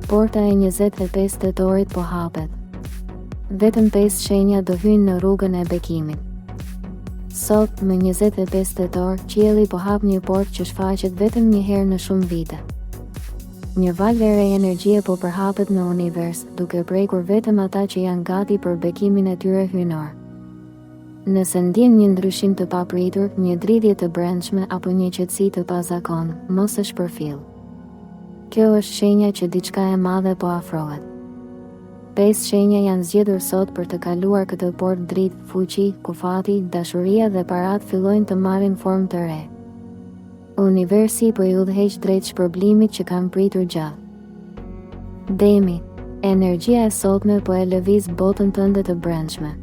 Porta e 25 tetorit po hapet. Vetëm 5 shenja do hyjnë në rrugën e bekimit. Sot, më 25 tetor, qielli po hap një portë që shfaqet vetëm një herë në shumë vite. Një valë e re energjie po përhapet në univers, duke prekur vetëm ata që janë gati për bekimin e tyre hyjnor. Nëse ndjen një ndryshim të papritur, një dridhje të brendshme apo një qetësi të pazakon, mos e shpërfill. Kjo është shenja që diçka e madhe po afrohet. 5 shenja janë zgjedhur sot për të kaluar këtë portë dritë, fuqi, kufati, dashuria dhe parat fillojnë të marrin formë të re. Universi po i udhëheq drejt shpërblimit që kanë pritur gjatë. Demi, energjia e sotme po e lëviz botën tënde të brendshme.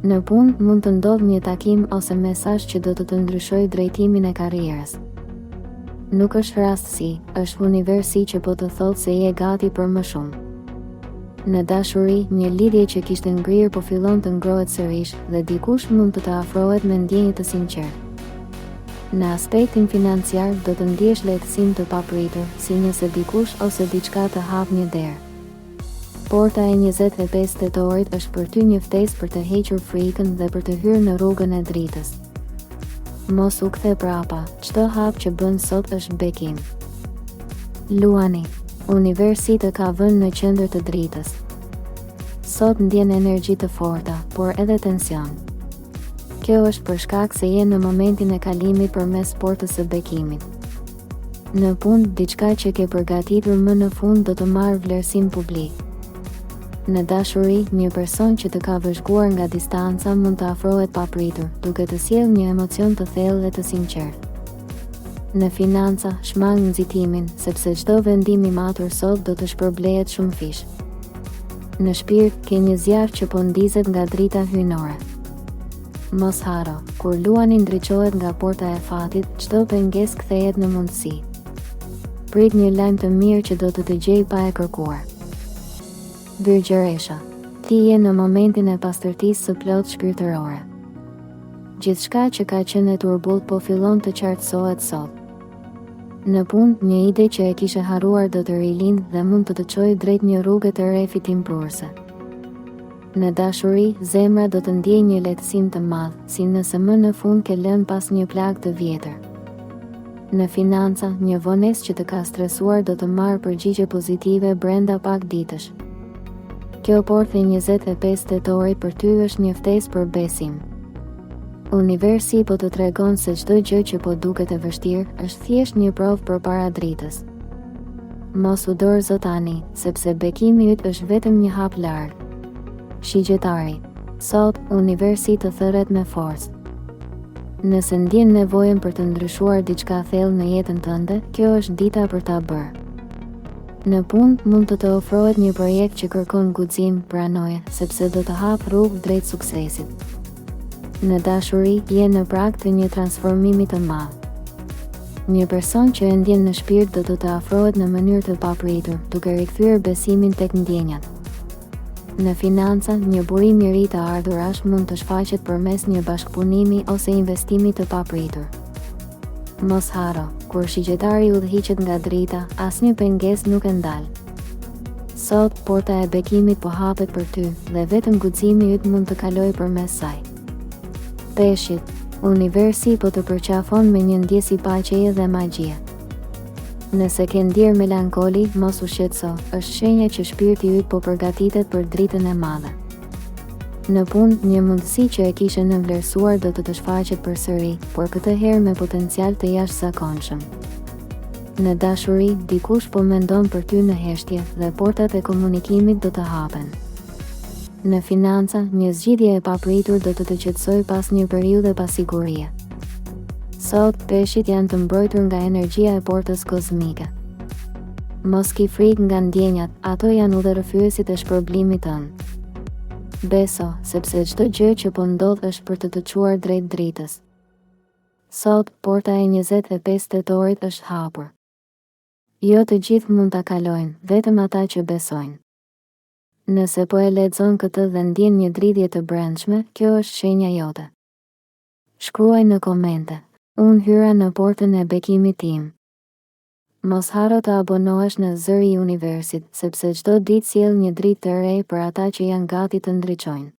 Në punë mund të ndodhë një takim ose mesazh që do të ndryshojë drejtimin e karrierës. Nuk është rastësi, është universi që po të thotë se je gati për më shumë. Në dashuri, një lidhje që kishte ngrirë po fillon të ngrohet sërish dhe dikush mund të të afrohet me ndjenjë të sinqertë. Në aspektin financiar do të ndjesh lehtësim të papritur, si nëse dikush ose diçka të hap një derë. Porta e 25 tetorit është për ty një ftesë për të hequr frikën dhe për të hyrë në rrugën e dritës. Mos u kthe prapa, çdo hap që bën sot është bekim. Luani, universi të ka vënë në qendër të dritës. Sot ndjen energji të forta, por edhe tension. Kjo është për shkak se je në momentin e kalimit përmes portës së bekimit. Në punë, diçka që ke përgatitur më në fund do të marrë vlerësim publik. Në dashuri, një person që të ka vëzhguar nga distanca mund të afrohet papritur, duke të sjellë një emocion të thellë dhe të sinqertë. Në financa, shmang nxitimin, sepse çdo vendim i matur sot do të shpërblehet shumë fish. Në shpirt, ke një zjarr që po ndizet nga drita hyjnore. Mos haro, kur luani ndriçohet nga porta e fatit, çdo pengesë kthehet në mundësi. Prit një lajm të mirë që do të dëgjoj pa e kërkuar. Virgjëresha, ti je në momentin e pastërtisë së plotë shpirtërore. Gjithçka që ka qenë e turbullt po fillon të qartësohet sot. Në punë, një ide që e kishe harruar do të rilindë dhe mund të të çojë drejt një rruge të re fitimprurse. Në dashuri, zemra do të ndjejë një lehtësim të madh, si nëse më në fund ke lënë pas një plagë të vjetër. Në financa, një vonesë që të ka stresuar do të marrë përgjigje pozitive brenda pak ditësh. Kjo portë e 25 tetorit për ty është një ftesë për besim. Universi po të tregon se çdo gjë që po duket e vështirë është thjesht një provë përpara dritës. Mos u dorëzo tani, sepse bekimi yt është vetëm një hap larg. Shigjetari, sot universi të thërret me forcë. Nëse ndjen nevojën për të ndryshuar diçka thellë në jetën tënde, kjo është dita për ta bërë. Në punë mund të ofrohet një projekt që kërkon guxim, pranoje, sepse do të hap rrugë drejt suksesit. Në dashuri, je në prag të një transformimi të madh. Një person që e ndjen në shpirt do të afrohet në mënyrë të papritur, duke rikthyer besimin tek ndjenjat. Në financa, një burim i ri të ardhurash mund të shfaqet përmes një bashkëpunimi ose investimi të papritur. Mos haro, kur shigjetari udhëhiqet nga drita, asnjë pengesë nuk e ndal. Sot, porta e bekimit po hapet për ty, dhe vetëm guximi yt mund të kalojë përmes saj. Peshqit, universi po të përqafon me një ndjesi paqeje dhe magjie. Nëse ke ndjerë melankoli, mos u shqetëso, është shenja që shpirti yt po përgatitet për dritën e madhe. Në punë, një mundësi që e kishe nënvlerësuar do të shfaqet përsëri, por këtë herë me potencial të jashtëzakonshëm. Në dashuri, dikush po mendon për ty në heshtje dhe portat e komunikimit do të hapen. Në financa, një zgjidhje e papritur do të qetësojë pas një periudhe pasigurie. Sot, peshqit janë të mbrojtur nga energjia e portës kozmike. Mos ki frikë nga ndjenjat, ato janë udhërrëfyesit e shpërblimit tënd. Beso, sepse çdo gjë që po ndodh është për të çuar drejt dritës. Sot, porta e 25 tetorit është hapur. Jo të gjithë mund ta kalojnë, vetëm ata që besojnë. Nëse po e lexon këtë dhe ndjen një dridhje të brendshme, kjo është shenja jote. Shkruaj në komente, unë hyra në portën e bekimit tim. Mos haro të abonohesh në Zëri i Universit, sepse çdo ditë sjell një dritë të re për ata që janë gati të ndriçojnë.